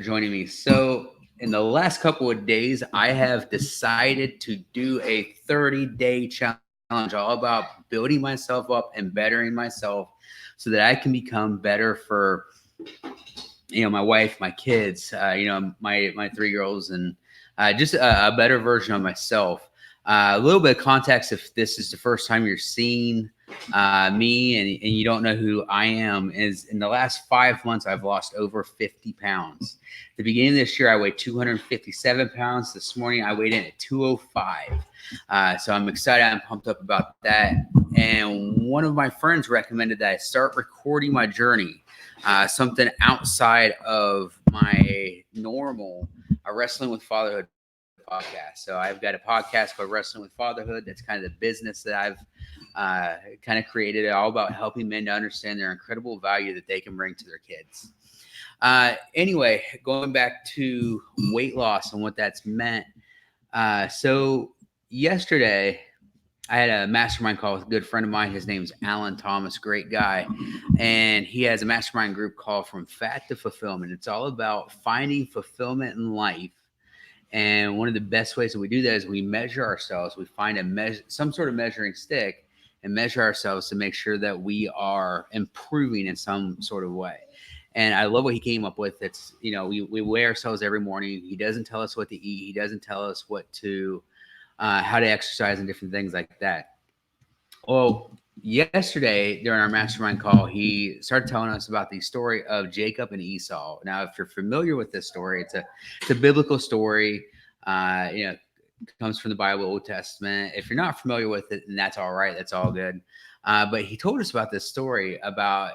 joining me. So, in the last couple of days, I have decided to do a 30-day challenge all about building myself up and bettering myself so that I can become better for my wife, my kids, my 3 girls, and just a better version of myself. A little bit of context if this is the first time you're seeing me and you don't know who I am, is in the last 5 months, I've lost over 50 pounds. At the beginning of this year, I weighed 257 pounds. This morning, I weighed in at 205. So I'm excited. I'm pumped up about that. And one of my friends recommended that I start recording my journey, something outside of my normal Wrestling with Fatherhood podcast. So I've got a podcast called Wrestling with Fatherhood. That's kind of the business that I've kind of created, all about helping men to understand their incredible value that they can bring to their kids. Anyway, going back to weight loss and what that's meant. So yesterday, I had a mastermind call with a good friend of mine. His name's Alan Thomas, great guy. And he has a mastermind group called From Fat to Fulfillment. It's all about finding fulfillment in life. And one of the best ways that we do that is we measure ourselves. We find some sort of measuring stick and measure ourselves to make sure that we are improving in some sort of way. And I love what he came up with. It's, we weigh ourselves every morning. He doesn't tell us what to eat. He doesn't tell us how to exercise and different things like that. Well, yesterday during our mastermind call, he started telling us about the story of Jacob and Esau. Now, if you're familiar with this story, it's a biblical story. It comes from the Bible, Old Testament. If you're not familiar with it, then that's all right. That's all good. But he told us about this story about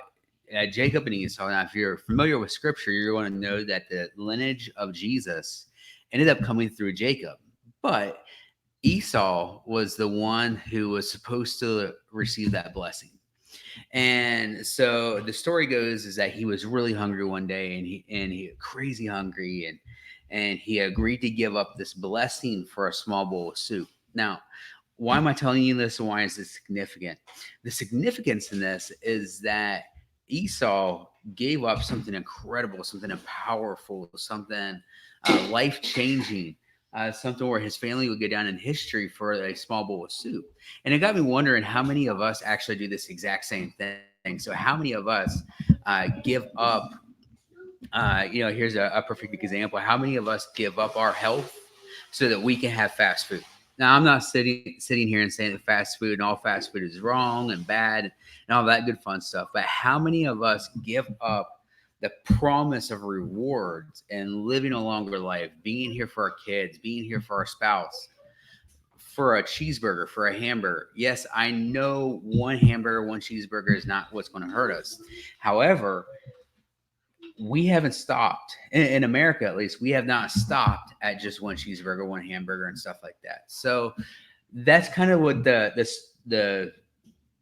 Jacob and Esau. Now, if you're familiar with Scripture, you're going to know that the lineage of Jesus ended up coming through Jacob, but Esau was the one who was supposed to receive that blessing. And so the story goes is that he was really hungry one day, and he crazy hungry, and he agreed to give up this blessing for a small bowl of soup. Now, why am I telling you this, and why is this significant? The significance in this is that Esau gave up something incredible, something powerful, something life changing, something where his family would go down in history for a small bowl of soup. And it got me wondering how many of us actually do this exact same thing. So, how many of us give up? Here's a perfect example. How many of us give up our health so that we can have fast food? Now, I'm not sitting here and saying that fast food and all fast food is wrong and bad and all that good fun stuff. But how many of us give up the promise of rewards and living a longer life, being here for our kids, being here for our spouse, for a cheeseburger, for a hamburger? Yes, I know one hamburger, one cheeseburger is not what's going to hurt us. However, we haven't stopped in America, at least. We have not stopped at just one cheeseburger, one hamburger, and stuff like that. So that's kind of what the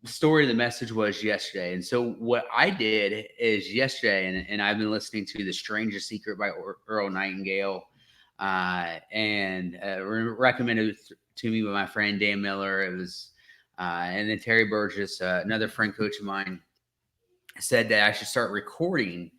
story of the message was yesterday. And so what I did is yesterday, and I've been listening to The Strangest Secret by Earl Nightingale, and recommended to me by my friend Dan Miller. It was, and then Terry Burgess, another friend coach of mine, said that I should start recording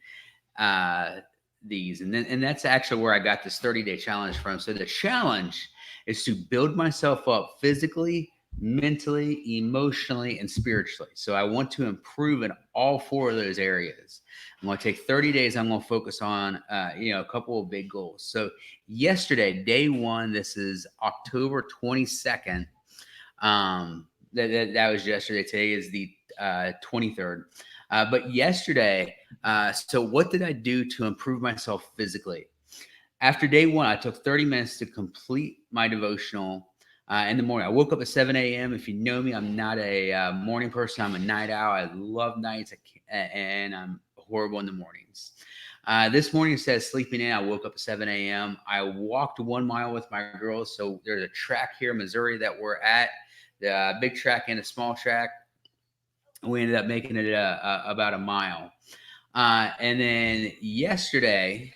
these, and that's actually where I got this 30-day challenge from. So the challenge is to build myself up physically, mentally, emotionally, and spiritually. So I want to improve in all four of those areas. I'm going to take 30 days. I'm going to focus on a couple of big goals. So yesterday, day one, this is October 22nd. That was yesterday. Today is the 23rd. But yesterday, so what did I do to improve myself physically? After day one, I took 30 minutes to complete my devotional in the morning. I woke up at 7 a.m. If you know me, I'm not a morning person. I'm a night owl. I love nights, and I'm horrible in the mornings. This morning, instead of sleeping in, I woke up at 7 a.m. I walked 1 mile with my girls. So there's a track here in Missouri that we're at, the big track and a small track. We ended up making it about a mile. And then yesterday,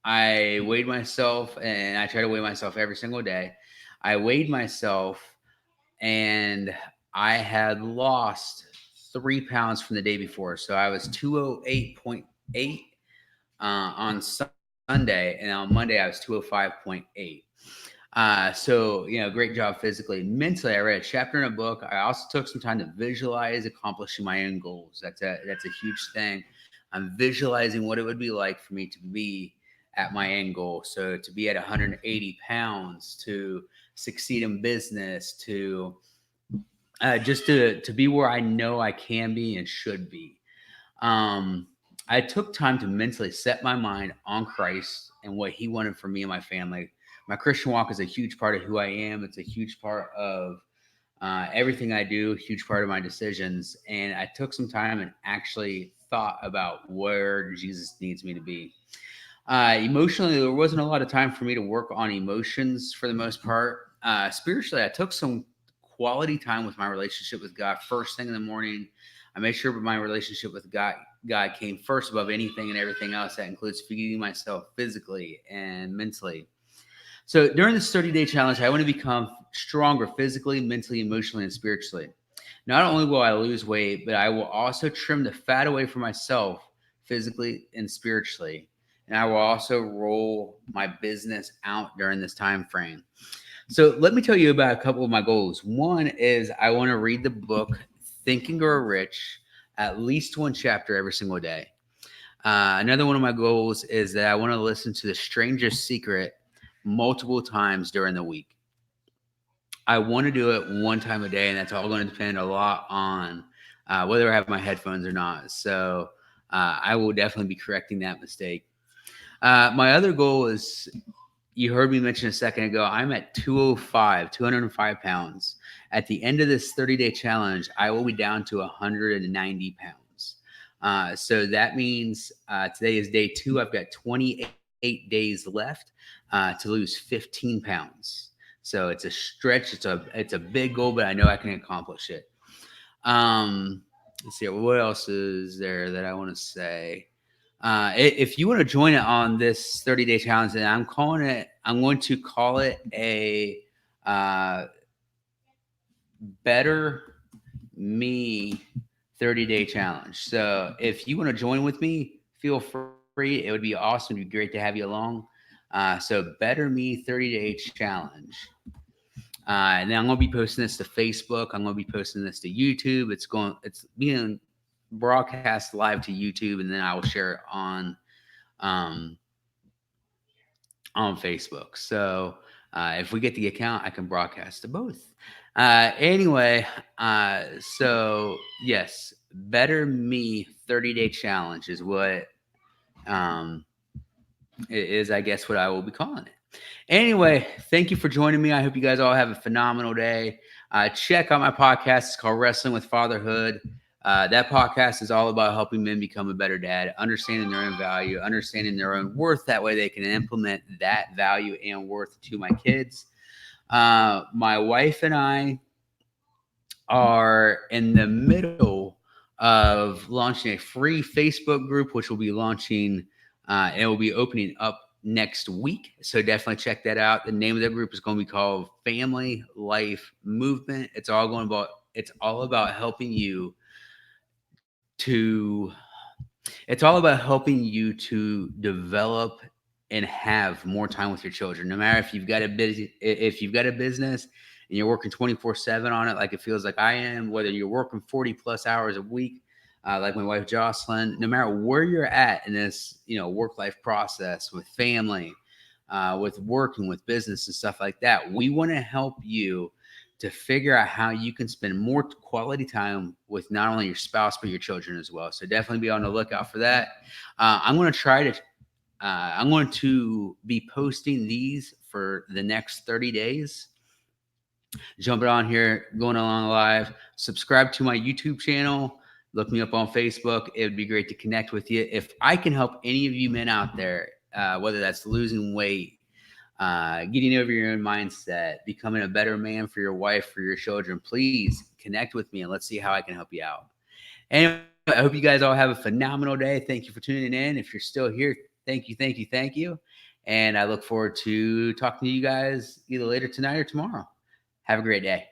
I weighed myself, and I try to weigh myself every single day. I weighed myself, and I had lost 3 pounds from the day before. So I was 208.8 on Sunday. Sunday, and on Monday I was 205.8. So, great job physically. Mentally, I read a chapter in a book. I also took some time to visualize accomplishing my own goals. That's a huge thing. I'm visualizing what it would be like for me to be at my end goal. So to be at 180 pounds, to succeed in business, to just to be where I know I can be and should be. Um, I took time to mentally set my mind on Christ and what He wanted for me and my family. My Christian walk is a huge part of who I am. It's a huge part of everything I do, a huge part of my decisions. And I took some time and actually thought about where Jesus needs me to be. Emotionally, there wasn't a lot of time for me to work on emotions for the most part. Spiritually, I took some quality time with my relationship with God first thing in the morning. I made sure my relationship with God came first above anything and everything else. That includes feeding myself physically and mentally. So during this 30-day challenge, I want to become stronger physically, mentally, emotionally, and spiritually. Not only will I lose weight, but I will also trim the fat away from myself physically and spiritually. And I will also roll my business out during this time frame. So let me tell you about a couple of my goals. One is I want to read the book Think and Grow Rich, at least one chapter every single day. Another one of my goals is that I want to listen to The Strangest Secret multiple times during the week. I want to do it one time a day, and that's all going to depend a lot on whether I have my headphones or not. So I will definitely be correcting that mistake. My other goal is, you heard me mention a second ago, I'm at 205 pounds. At the end of this 30-day challenge, I will be down to 190 pounds. So that means today is day 2. I've got 28 days left to lose 15 pounds. So it's a stretch. It's a big goal, but I know I can accomplish it. Let's see. What else is there that I want to say? If you want to join it on this 30-day challenge, then I'm going to call it a Better Me 30-day challenge. So if you want to join with me, feel free. It would be awesome. It'd be great to have you along. So Better Me 30-day challenge. And then I'm going to be posting this to Facebook. I'm going to be posting this to YouTube. It's being broadcast live to YouTube, and then I will share it on Facebook. So if we get the account, I can broadcast to both. Anyway, so yes, Better Me 30-day challenge is what is, I guess, what I will be calling it. Anyway, thank you for joining me. I hope you guys all have a phenomenal day. Check out my podcast. It's called Wrestling with Fatherhood. That podcast is all about helping men become a better dad, understanding their own value, understanding their own worth. That way they can implement that value and worth to my kids. My wife and I are in the middle of launching a free Facebook group, which will be launching and it will be opening up next week. So definitely check that out. The name of the group is going to be called Family Life Movement. It's all about helping you to develop and have more time with your children. No matter if you've got a business and you're working 24/7 on it, like it feels like I am, whether you're working 40 plus hours a week, like my wife Jocelyn, no matter where you're at in this, work-life process with family, with working, with business and stuff like that, we want to help you to figure out how you can spend more quality time with not only your spouse, but your children as well. So definitely be on the lookout for that. I'm going to be posting these for the next 30 days. Jumping on here, going along live. Subscribe to my YouTube channel. Look me up on Facebook. It would be great to connect with you. If I can help any of you men out there, whether that's losing weight, getting over your own mindset, becoming a better man for your wife, for your children, please connect with me and let's see how I can help you out. Anyway, I hope you guys all have a phenomenal day. Thank you for tuning in. If you're still here, thank you. And I look forward to talking to you guys either later tonight or tomorrow. Have a great day.